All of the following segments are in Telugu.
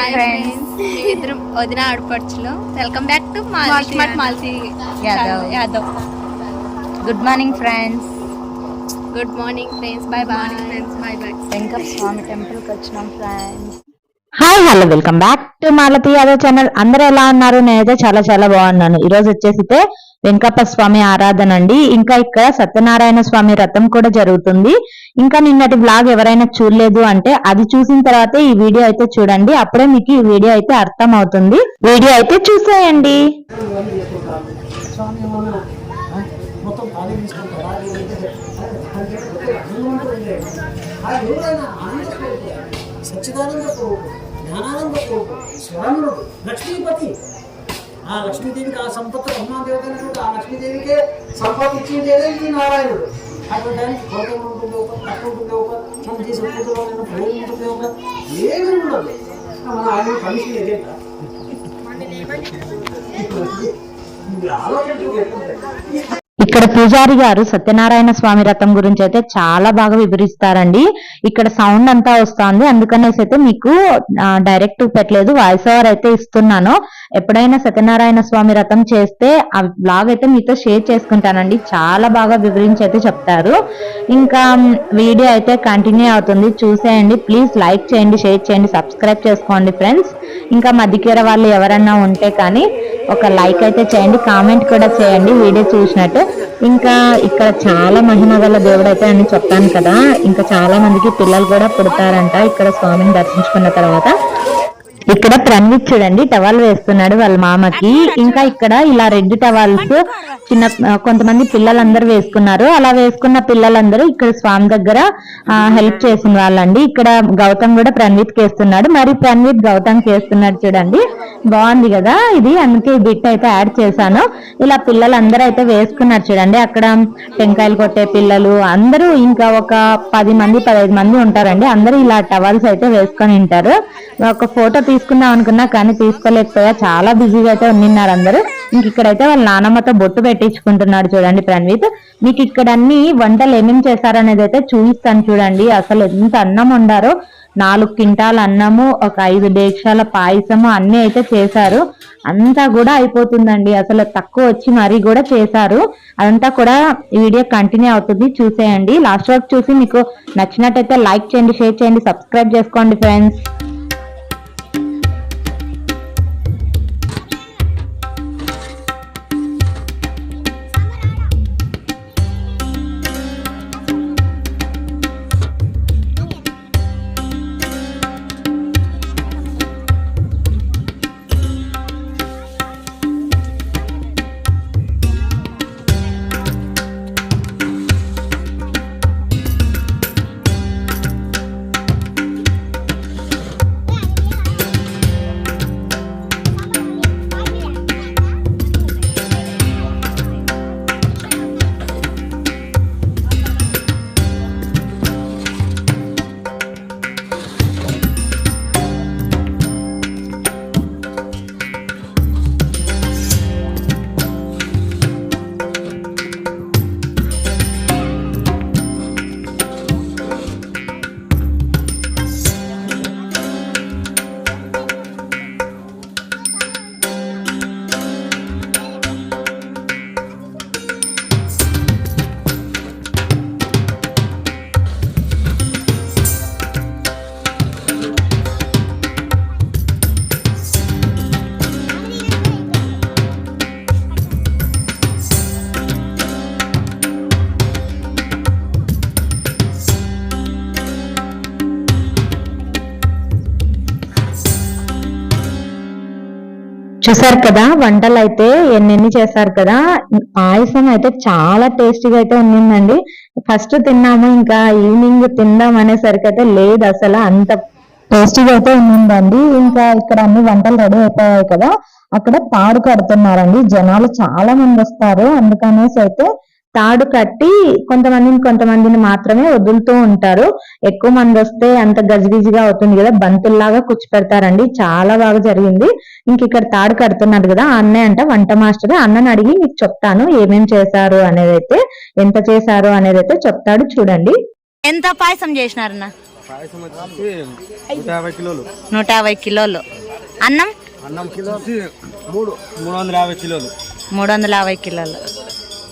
హాయ్ ఫ్రెండ్స్, ఇద్దరం వదిన ఆడపడుచులు. Welcome back to Malti Yadav. Good morning friends. Good morning friends. Bye bye friends. Bye bye. Venkata Swami టెంపుల్కి వచ్చినాం friends. Hi hello, welcome back to Malathi Yadav channel. అందరూ ఎలా ఉన్నారు? నేనైతే చాలా చాలా బాగున్నాను. ఈ రోజు వచ్చేసి వెంకట స్వామి ఆరాధన అండి. ఇంకా ఇక్కడ సత్యనారాయణ స్వామి రథం కూడా జరుగుతుంది. ఇంకా నిన్నటి బ్లాగ్ ఎవరైనా చూడలేదు అంటే అది చూసిన తర్వాత ఈ వీడియో అయితే చూడండి. అప్పుడే మీకు ఈ వీడియో అయితే అర్థం అవుతుంది. వీడియో అయితే చూసేయండి. సచ్చిదానందకు జ్ఞానానందకు స్వరముడు లక్ష్మీపతి. ఆ లక్ష్మీదేవికి ఆ సంపత్తు బ్రహ్మాదేవతైనటువంటి ఆ లక్ష్మీదేవికే సంపత్తి ఇచ్చేదేది నారాయణుడు. అటువంటి దానికి భోగం ఉంటుంది, ఒక తక్కువ ఉంటుంది, ఒక మనం చేసే పూజలో ప్రయోజనం ఉంటుంది, ఒక ఏమీ ఉండదు. మన ఆయన కమిషన్ ఏదేట ఆలోచన. ఇక్కడ పూజారి గారు సత్యనారాయణ స్వామి రథం గురించి అయితే చాలా బాగా వివరిస్తారండి. ఇక్కడ సౌండ్ అంతా వస్తుంది, అందుకనేసి అయితే మీకు డైరెక్ట్ పెట్టలేదు, వాయిస్ ఓవర్ అయితే ఇస్తున్నాను. ఎప్పుడైనా సత్యనారాయణ స్వామి రథం చేస్తే ఆ బ్లాగ్ అయితే మీతో షేర్ చేసుకుంటానండి. చాలా బాగా వివరించి అయితే చెప్తారు. ఇంకా వీడియో అయితే కంటిన్యూ అవుతుంది, చూసేయండి. ప్లీజ్ లైక్ చేయండి, షేర్ చేయండి, సబ్స్క్రైబ్ చేసుకోండి ఫ్రెండ్స్. ఇంకా మధ్యకేర వాళ్ళు ఎవరన్నా ఉంటే కానీ ఒక లైక్ అయితే చేయండి, కామెంట్ కూడా చేయండి వీడియో చూసినట్టు. ఇంకా ఇక్కడ చాలా మహిమ గల దేవుడు అయితే అని చెప్పాను కదా. ఇంకా చాలా మందికి పిల్లలు కూడా పుడతారంట ఇక్కడ స్వామిని దర్శించుకున్న తర్వాత. ఇక్కడ ప్రణవిత్ చూడండి టవల్ వేస్తున్నాడు వాళ్ళ మామకి. ఇంకా ఇక్కడ ఇలా రెడ్ టవల్స్ చిన్న కొంతమంది పిల్లలందరూ వేసుకున్నారు. అలా వేసుకున్న పిల్లలందరూ ఇక్కడ స్వామి దగ్గర హెల్ప్ చేసిన వాళ్ళండి. ఇక్కడ గౌతమ్ కూడా ప్రణవిత్ వేస్తున్నాడు, మరి ప్రణవిత్ గౌతమ్ వేస్తున్నాడు చూడండి. బాగుంది కదా ఇది, అందుకే ఈ బిట్ అయితే యాడ్ చేశాను. ఇలా పిల్లలందరూ అయితే వేసుకున్నారు చూడండి. అక్కడ టెంకాయలు కొట్టే పిల్లలు అందరూ ఇంకా ఒక 10 మంది 15 మంది ఉంటారండి. అందరూ ఇలా టవల్స్ అయితే వేసుకొని ఉంటారు. ఒక ఫోటో తీసుకుందాం అనుకున్నా కానీ తీసుకోలేకపోయా, చాలా బిజీగా అయితే ఉన్నారు అందరూ. ఇంక ఇక్కడైతే వాళ్ళ నానమ్మతో బొట్టు పెట్టించుకుంటున్నాడు చూడండి ప్రణవిత్. మీకు ఇక్కడ అన్ని వంటలు ఏమేమి చేశారనేది అయితే చూపిస్తాను చూడండి. అసలు ఎంత అన్నం వండారో, 4 క్వింటాల అన్నము, ఒక 5 డేక్షాల పాయసము అన్ని అయితే చేశారు. అంతా కూడా అయిపోతుందండి, అసలు తక్కువ వచ్చి మరీ కూడా చేశారు. అదంతా కూడా ఈ వీడియో కంటిన్యూ అవుతుంది, చూసేయండి. లాస్ట్ వరకు చూసి మీకు నచ్చినట్టయితే లైక్ చేయండి, షేర్ చేయండి, సబ్స్క్రైబ్ చేసుకోండి ఫ్రెండ్స్. చూసారు కదా వంటలు అయితే ఎన్ని చేశారు కదా. పాయసం అయితే చాలా టేస్టీగా అయితే ఉండిందండి. ఫస్ట్ తిన్నాము, ఇంకా ఈవినింగ్ తిందాం అనేసరికి అయితే లేదు, అసలు అంత టేస్టీగా అయితే ఉండిందండి. ఇంకా ఇక్కడ అన్ని వంటలు రెడీ అయిపోయాయి కదా. అక్కడ తాడు కడుతున్నారండి, జనాలు చాలా మంది వస్తారు. అందుకనేసి అయితే తాడు కట్టి కొంతమందిని మాత్రమే వదులుతూ ఉంటారు. ఎక్కువ మంది వస్తే అంత గజిబిజిగా అవుతుంది కదా, బంతుల్లాగా కూర్చోపెడతారండి. చాలా బాగా జరిగింది. ఇంక ఇక్కడ తాడు కడుతున్నారు కదా, అన్నయ్య అంట వంట మాస్టర్. అన్నని అడిగి మీకు చెప్తాను ఏమేం చేశారు అనేది అయితే, ఎంత చేశారు అనేది అయితే చెప్తాడు చూడండి. ఎంత పాయసం చేసినారన్న? 150 కిలోలు. 150 కిలోలు. అన్నం అన్నం కిలో 350 కిలోలు 350 కిలోలు.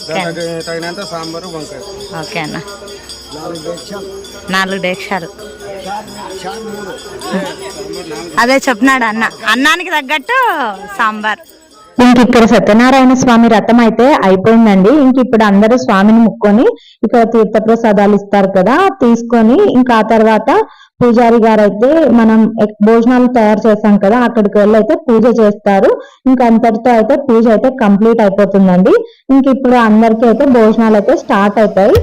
దానికి తగినంత సాంబారు వంకాయ. ఓకే అన్న. 4 డేక్షాలు. అదే చెప్పినాడు అన్న, అన్నానికి తగ్గట్టు సాంబార్. ఇంక ఇక్కడ సత్యనారాయణ స్వామి రథం అయితే అయిపోయిందండి. ఇంక ఇప్పుడు అందరూ స్వామిని ముక్కొని ఇక్కడ తీర్థప్రసాదాలు ఇస్తారు కదా, తీసుకొని ఇంకా ఆ తర్వాత పూజారి గారు అయితే మనం భోజనాలు తయారు చేసాం కదా అక్కడికి వెళ్ళి అయితే పూజ చేస్తారు. ఇంకా అంతటితో అయితే పూజ అయితే కంప్లీట్ అయిపోతుందండి. ఇంక ఇప్పుడు అందరికీ అయితే భోజనాలు అయితే స్టార్ట్ అవుతాయి.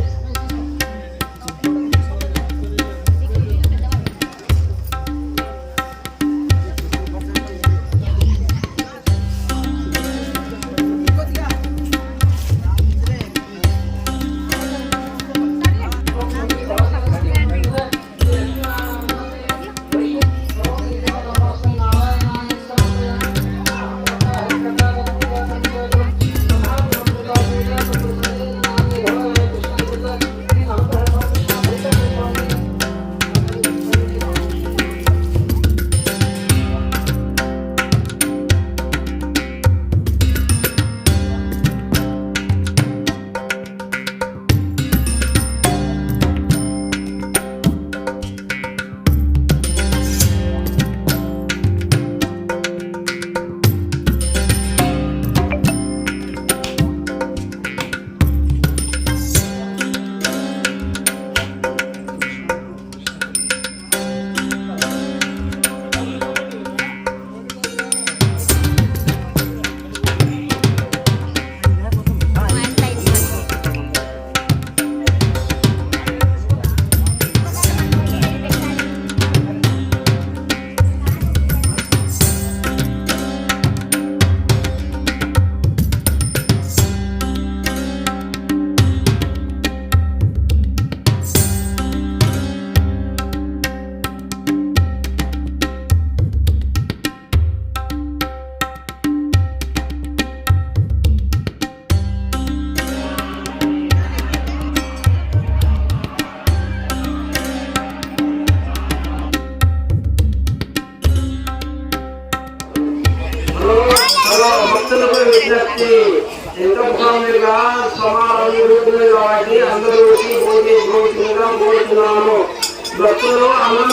భక్తులు అన్నం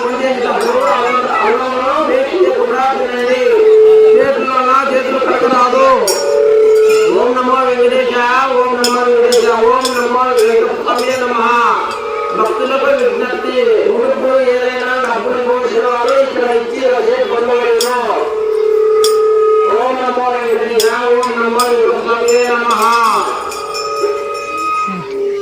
భోజేటప్పుడు అన్నంలో చేతులు కడకరాదు. ఓం నమో వెంకటేశ, ఓం నమో వెంకటేశ, ఓం నమో వెంకటపతమే నమః. భక్తులకు విజ్ఞప్తి, ఇప్పుడు ఏదైనా డబ్బులు పోసిన వారు ఇక్కడ ఇచ్చి రసీదు పొందగలరు. ఓం నమో వెంకటేశ, ఓం నమో వెంకటపతమే నమః.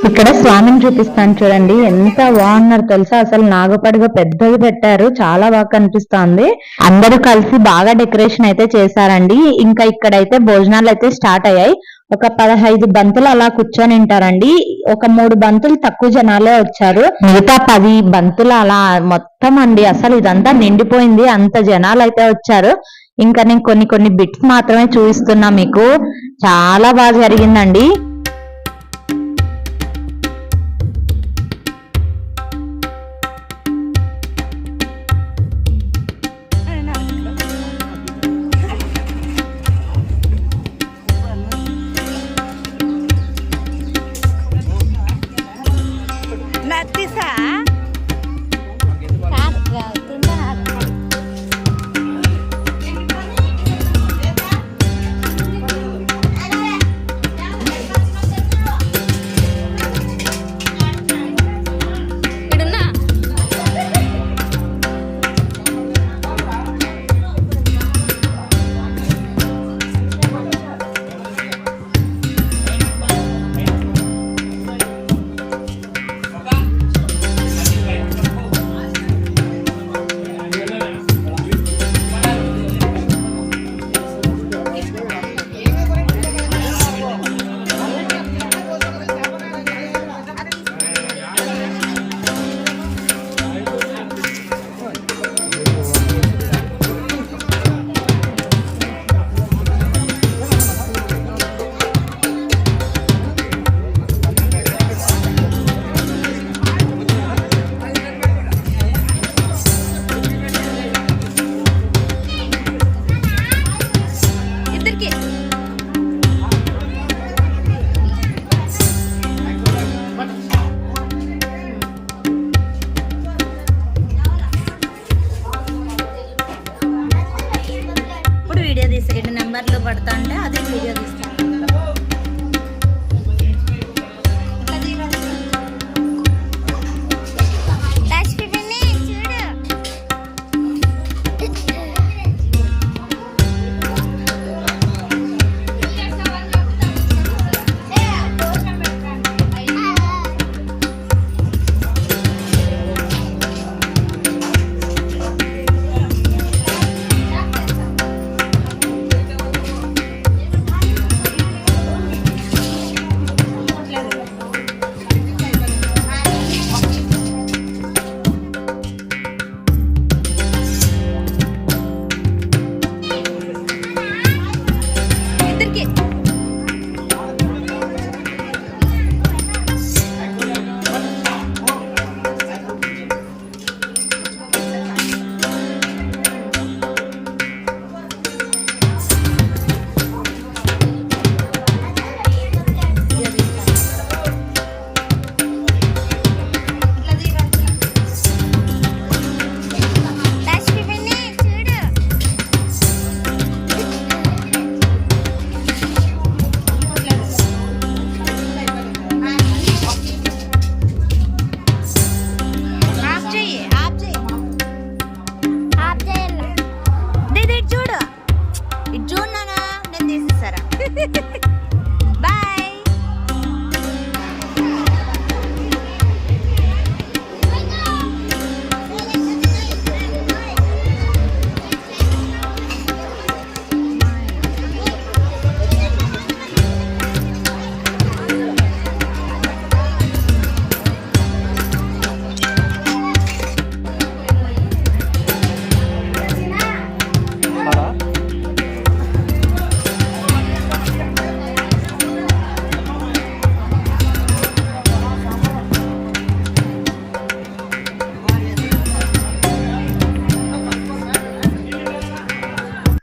ఇక్కడ స్వామిని చూపిస్తాను చూడండి, ఎంత బాగున్నారు తెలుసా. అసలు నాగపడిగా పెద్దది పెట్టారు, చాలా బాగా కనిపిస్తోంది. అందరూ కలిసి బాగా డెకరేషన్ అయితే చేశారండి. ఇంకా ఇక్కడైతే భోజనాలు అయితే స్టార్ట్ అయ్యాయి. ఒక 15 బంతులు అలా కూర్చొని ఉంటారండి. ఒక 3 బంతులు తక్కువ జనాలే వచ్చారు, మిగతా 10 బంతులు అలా మొత్తం అండి. అసలు ఇదంతా నిండిపోయింది, అంత జనాలు అయితే వచ్చారు. ఇంకా నేను కొన్ని బిట్స్ మాత్రమే చూపిస్తున్నా మీకు. చాలా బాగా జరిగిందండి. నెంబర్లు పడతాంటే అది వీడియో తీస్తాను.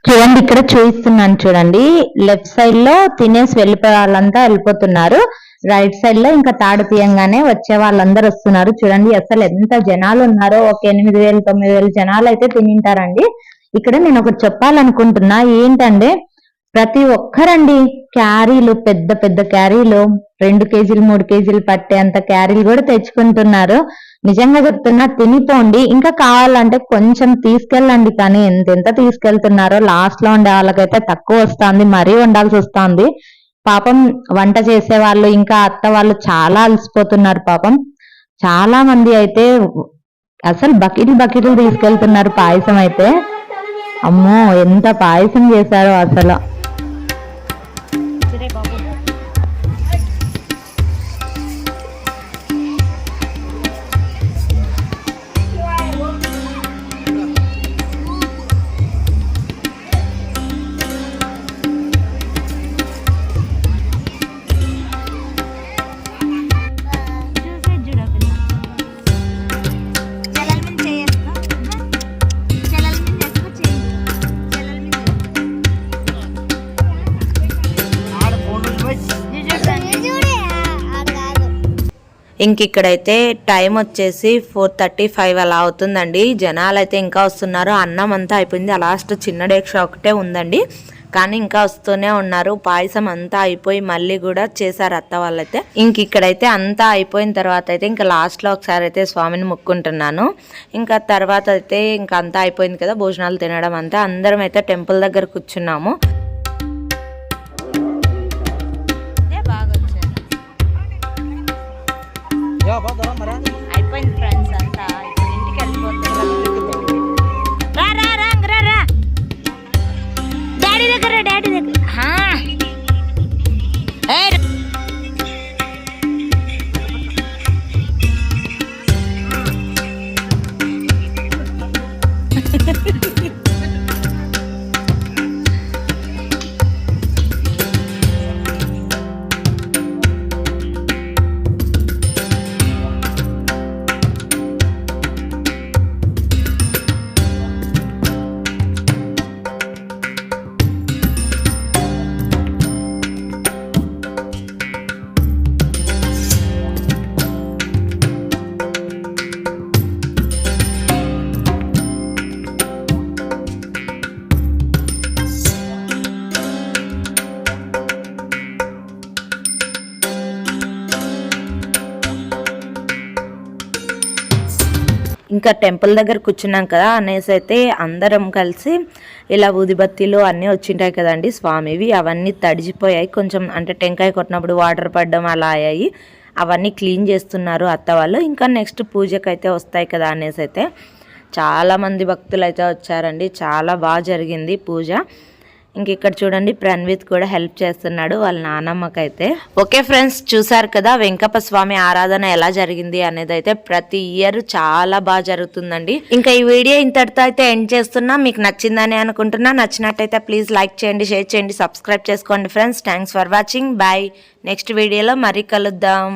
చూడండి, ఇక్కడ చూపిస్తున్నాను చూడండి. లెఫ్ట్ సైడ్ లో తినేసి వెళ్ళిపోయే వాళ్ళంతా వెళ్ళిపోతున్నారు. రైట్ సైడ్ లో ఇంకా తాడు తీయంగానే వచ్చే వాళ్ళందరూ వస్తున్నారు. చూడండి అసలు ఎంత జనాలు ఉన్నారో, ఒక 8,000 9,000 జనాలు అయితే తినింటారండి. ఇక్కడ నేను ఒకటి చెప్పాలనుకుంటున్నా ఏంటంటే, ప్రతి ఒక్కరండి క్యారీలు, పెద్ద పెద్ద క్యారీలు 2 కేజీలు 3 కేజీలు పట్టే అంత క్యారీలు కూడా తెచ్చుకుంటున్నారు. నిజంగా చెప్తున్నా, తినిపోండి. ఇంకా కావాలంటే కొంచెం తీసుకెళ్ళండి, కానీ ఎంత తీసుకెళ్తున్నారో లాస్ట్ లో ఉండే వాళ్ళకైతే తక్కువ వస్తుంది, మరీ ఉండాల్సి వస్తుంది. పాపం వంట చేసే వాళ్ళు ఇంకా అత్త వాళ్ళు చాలా అలసిపోతున్నారు. పాపం చాలా మంది అయితే అసలు బకెట్లు తీసుకెళ్తున్నారు. పాయసం అయితే అమ్మో ఎంత పాయసం చేశారో అసలు. ఇంక ఇక్కడైతే టైం వచ్చేసి 4:35 అలా అవుతుందండి. జనాలు అయితే ఇంకా వస్తున్నారు. అన్నం అంతా అయిపోయింది, లాస్ట్ చిన్న డేక్ష ఒకటే ఉందండి, కానీ ఇంకా వస్తూనే ఉన్నారు. పాయసం అంతా అయిపోయి మళ్ళీ కూడా చేశారు అత్త వాళ్ళైతే. ఇంక ఇక్కడైతే అంతా అయిపోయిన తర్వాత అయితే ఇంకా లాస్ట్ లో ఒకసారి అయితే స్వామిని మొక్కుంటున్నాను. ఇంకా తర్వాత అయితే ఇంకా అంతా అయిపోయింది కదా, భోజనాలు తినడం అంతా, అందరం అయితే టెంపుల్ దగ్గర కూర్చున్నాము. అయిపోయింది ఫ్రెండ్స్ అంతా, ఇంటికి వెళ్ళిపోతున్నారు. డాడీ దగ్గర ఇంకా టెంపుల్ దగ్గర కూర్చున్నాం కదా అనేసి అయితే అందరం కలిసి ఇలా ఊదిబత్తీలు అన్నీ వచ్చింటాయి కదండి స్వామివి, అవన్నీ తడిచిపోయాయి కొంచెం, అంటే టెంకాయ కొట్టినప్పుడు వాటర్ పడడం అలా అయ్యాయి. అవన్నీ క్లీన్ చేస్తున్నారు అత్త వాళ్ళు. ఇంకా నెక్స్ట్ పూజకి అయితే వస్తాయి కదా అనేసి అయితే చాలామంది భక్తులు అయితే వచ్చారండి. చాలా బాగా జరిగింది పూజ. ఇంక ఇక్కడ చూడండి ప్రణ్విత్ కూడా హెల్ప్ చేస్తున్నాడు వాళ్ళ నానమ్మకైతే. ఓకే ఫ్రెండ్స్, చూసారు కదా వెంకప్ప స్వామి ఆరాధన ఎలా జరిగింది అనేది అయితే ప్రతి ఇయర్ చాలా బాగా జరుగుతుందండి. ఇంకా ఈ వీడియో ఇంతటితో అయితే ఎండ్ చేస్తున్నా. మీకు నచ్చిందని అనుకుంటున్నా. నచ్చినట్టయితే ప్లీజ్ లైక్ చేయండి, షేర్ చేయండి, సబ్స్క్రైబ్ చేసుకోండి friends. Thanks for watching. Bye. Next వీడియోలో మరీ కలుద్దాం.